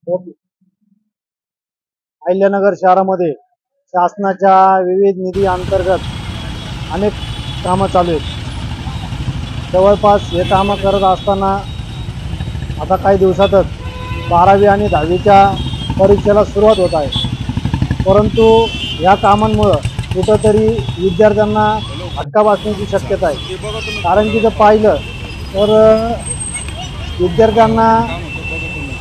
Okay. Ahilyanagar शहरामध्ये शासनाच्या विविध निधी अंतर्गत अनेक कामं चालू आहेत. जवळपास हे कामं करत असताना आता काही दिवसातच 12वी आणि 10वीच्या परीक्षेला सुरुवात होत आहे. परंतु या कामांमुळं कुठंतरी विद्यार्थ्यांना धक्का बसण्याची शक्यता आहे. कारण की जर पाहिलं तर विद्यार्थ्यांना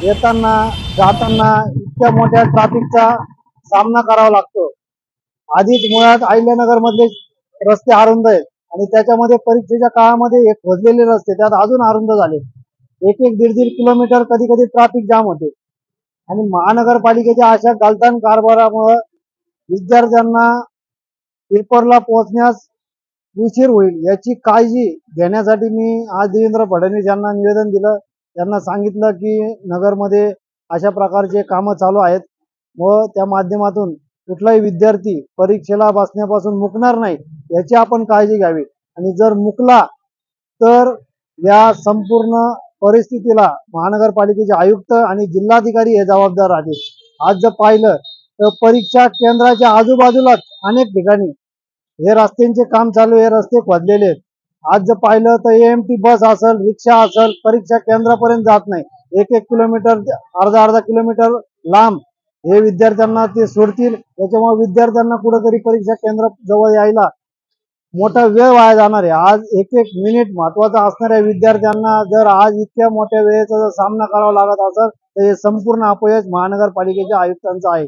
येताना जाताना इतक्या मोठ्या ट्रॅफिकचा सामना करावा लागतो. आधीच मुळात अहिल्यानगरमधले रस्ते अरुंद आहेत आणि त्याच्यामध्ये परीक्षेच्या काळामध्ये हे खोदलेले रस्ते त्यात अजून अरुंद झाले. एक एक दीड किलोमीटर कधी कधी ट्रॅफिक जाम होते आणि महानगरपालिकेच्या अशा गलथान कारभारामुळे विद्यार्थ्यांना पेपरला पोहोचण्यास उशीर होईल याची काळजी घेण्यासाठी मी आज देवेंद्र फडणवीस यांना निवेदन दिलं. त्यांना सांगितलं की नगरमध्ये अशा प्रकारचे कामं चालू आहेत व त्या माध्यमातून कुठलाही विद्यार्थी परीक्षेला बसण्यापासून मुकणार नाही याची आपण काळजी घ्यावी. आणि जर मुकला तर या संपूर्ण परिस्थितीला महानगरपालिकेचे आयुक्त आणि जिल्हाधिकारी हे जबाबदार राहतील. आज जर पाहिलं तर परीक्षा केंद्राच्या आजूबाजूलाच अनेक ठिकाणी हे रस्त्यांचे काम चालू, हे रस्ते खोदलेले आहेत. आज जर पाहिलं तर एएमटी बस असेल, रिक्षा असेल, परीक्षा केंद्रापर्यंत जात नाही. एक किलोमीटर अर्धा किलोमीटर लांब हे विद्यार्थ्यांना ते सोडतील. त्याच्यामुळे विद्यार्थ्यांना कुठेतरी परीक्षा केंद्र जवळ यायला मोठा वेळ वाया जाणार आहे. आज एक मिनिट महत्वाचा असणाऱ्या विद्यार्थ्यांना जर आज इतक्या मोठ्या वेळेचा जर सामना करावा लागत असेल तर हे संपूर्ण अपयश महानगरपालिकेच्या आयुक्तांचं आहे.